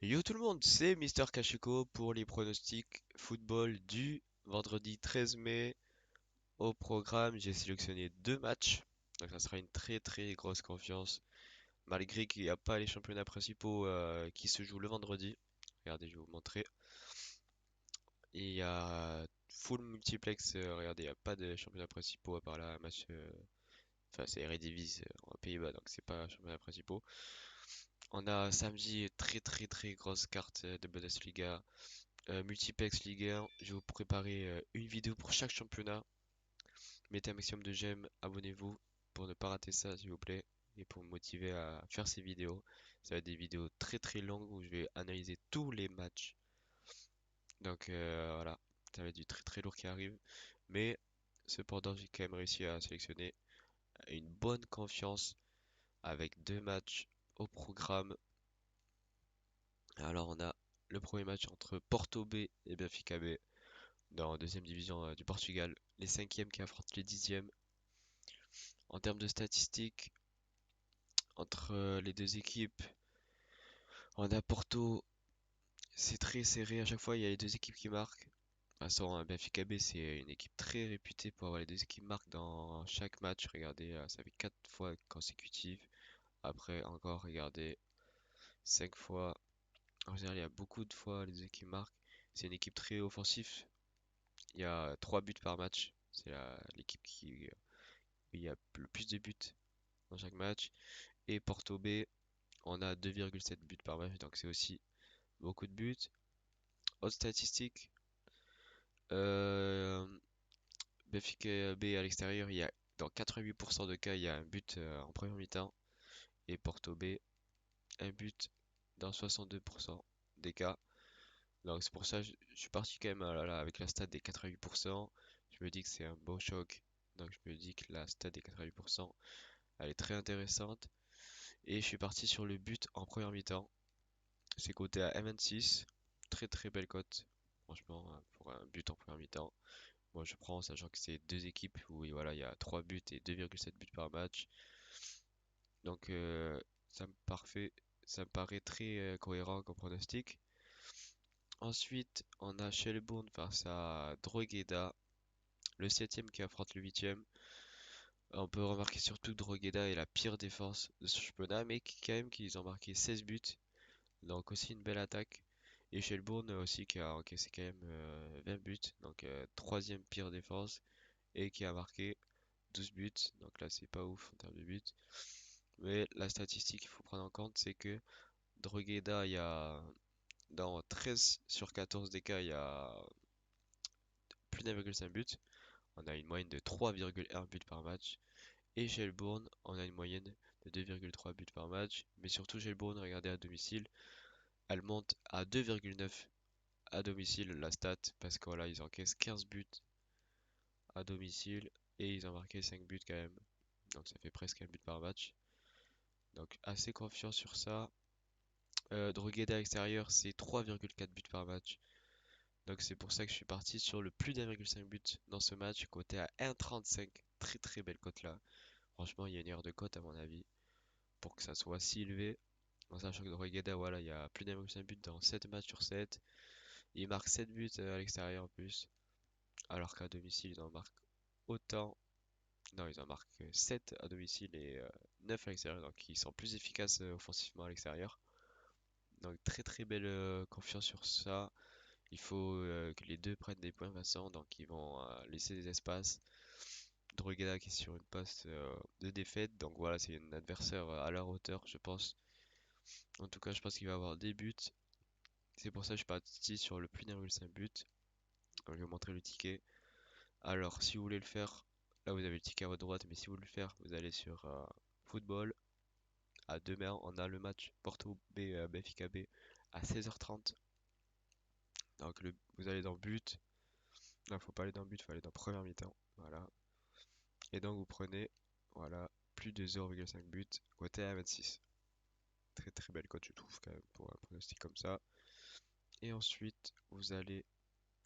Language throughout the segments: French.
Yo tout le monde, c'est Mister Kachiko pour les pronostics football du vendredi 13 mai. Au programme, j'ai sélectionné deux matchs, donc ça sera une très grosse confiance, malgré qu'il n'y a pas les championnats principaux qui se jouent le vendredi. Regardez, je vais vous montrer. Et il y a full multiplex, regardez, il n'y a pas de championnats principaux à part là, match, enfin c'est Eredivisie en Pays-Bas, donc c'est pas championnats principaux. On a samedi très grosse carte de Bundesliga. Multiplex Ligue 1, je vais vous préparer une vidéo pour chaque championnat. Mettez un maximum de j'aime, abonnez-vous pour ne pas rater ça s'il vous plaît et pour me motiver à faire ces vidéos. Ça va être des vidéos très longues où je vais analyser tous les matchs. Donc voilà, ça va être du très lourd qui arrive. Mais cependant, j'ai quand même réussi à sélectionner une bonne confiance avec deux matchs au programme. Alors on a le premier match entre Porto B et Benfica B. Dans la deuxième division du Portugal, les cinquièmes qui affrontent les dixièmes. En termes de statistiques, entre les deux équipes, on a Porto, c'est très serré, à chaque fois il y a les deux équipes qui marquent. De toute façon, Benfica B, c'est une équipe très réputée pour avoir les deux équipes marquent dans chaque match. Regardez, ça fait 4 fois consécutives. Après, encore, regardez, 5 fois. En général, il y a beaucoup de fois les deux équipes marquent. C'est une équipe très offensive. Il y a 3 buts par match. C'est l'équipe qui il y a le plus de buts dans chaque match. Et Porto B, on a 2,7 buts par match, donc c'est aussi beaucoup de buts. Autre statistique, euh, Benfica B à l'extérieur, il y a dans 88% de cas, il y a un but en première mi-temps. Et Porto B, un but dans 62% des cas. Donc c'est pour ça que je suis parti quand même avec la stat des 88%. Je me dis que c'est un beau choc. Donc je me dis que la stat des 88%, elle est très intéressante. Et je suis parti sur le but en première mi-temps. C'est coté à M26. Très belle cote. Franchement, pour un but en première mi-temps. Moi, je prends, sachant que c'est deux équipes où voilà, il y a 3 buts et 2,7 buts par match. Donc, ça me paraît très cohérent comme pronostic. Ensuite, on a Shelbourne face à Drogheda, le septième qui affronte le huitième. On peut remarquer surtout que Drogheda est la pire défense de ce championnat, mais quand même qu'ils ont marqué 16 buts. Donc aussi une belle attaque. Et Shelbourne aussi qui a encaissé quand même 20 buts. Donc troisième pire défense. Et qui a marqué 12 buts. Donc là c'est pas ouf en termes de buts. Mais la statistique qu'il faut prendre en compte c'est que Drogheda il y a dans 13 sur 14 des cas il y a plus d'1,5 but. On a une moyenne de 3,1 buts par match. Et Shelbourne on a une moyenne de 2,3 buts par match. Mais surtout Shelbourne regardez à domicile. Elle monte à 2,9 à domicile la stat parce que voilà, ils encaissent 15 buts à domicile et ils ont marqué 5 buts quand même. Donc ça fait presque un but par match. Donc assez confiant sur ça. Drogheda à extérieur, c'est 3,4 buts par match. Donc c'est pour ça que je suis parti sur le plus d'1,5 but dans ce match, coté à 1,35. Très belle cote là. Franchement, il y a une erreur de cote à mon avis pour que ça soit si élevé. En sachant que Drogheda, voilà, il y a plus d'1,5 but dans 7 matchs sur 7. Il marque 7 buts à l'extérieur en plus. Alors qu'à domicile, ils en marquent autant. Non, ils en marquent 7 à domicile et 9 à l'extérieur, donc ils sont plus efficaces offensivement à l'extérieur. Donc très belle confiance sur ça. Il faut que les deux prennent des points Vincent, donc ils vont laisser des espaces. Drogheda qui est sur une passe de défaite, donc voilà, c'est un adversaire à leur hauteur, je pense. En tout cas, je pense qu'il va avoir des buts. C'est pour ça que je suis parti sur le plus d'1,5 but. Donc, je vais vous montrer le ticket. Alors, si vous voulez le faire, là vous avez le ticket à votre droite, mais si vous voulez le faire, vous allez sur football. À demain, on a le match Porto B Benfica B à 16h30. Donc vous allez dans but. Non, faut pas aller dans but, faut aller dans première mi-temps. Voilà. Et donc vous prenez, voilà, plus de 0,5 but, côté à 26. Très belle cote, je trouve, quand même, pour un pronostic comme ça. Et ensuite, vous allez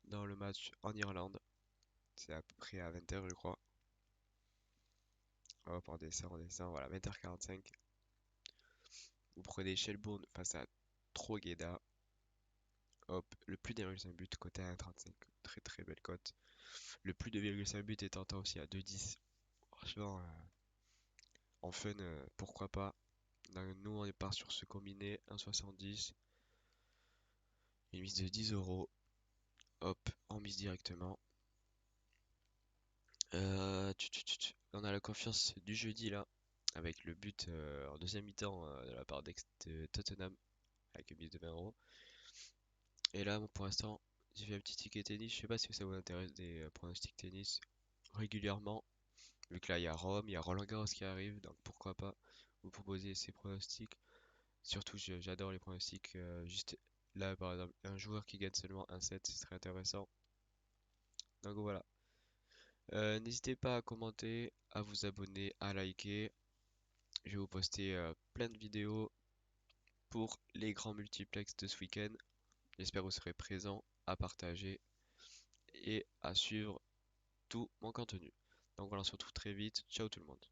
dans le match en Irlande. C'est à peu près à 20h, je crois. Hop, on descend, voilà, 20h45. Vous prenez Shelbourne face à Drogheda. Hop, le plus d'1,5 but coté à 1,35. Très très belle cote. Le plus de 2,5 but est tentant aussi à 2,10. Franchement, en fun, pourquoi pas. Nous, on est part sur ce combiné 1,70. Une mise de 10 euros. Hop, on mise directement. On a la confiance du jeudi là, avec le but en deuxième mi-temps de la part de Tottenham, avec une mise de 20 euros. Et là, pour l'instant, j'ai fait un petit ticket tennis. Je sais pas si ça vous intéresse des pronostics tennis régulièrement. Vu que là, il y a Rome, il y a Roland Garros qui arrive, donc pourquoi pas vous proposer ces pronostics. Surtout, j'adore les pronostics. Juste là, par exemple, un joueur qui gagne seulement un set, ce serait intéressant. Donc voilà. N'hésitez pas à commenter, à vous abonner, à liker. Je vais vous poster plein de vidéos pour les grands multiplex de ce week-end. J'espère que vous serez présents à partager et à suivre tout mon contenu. Donc voilà, on se retrouve très vite. Ciao tout le monde.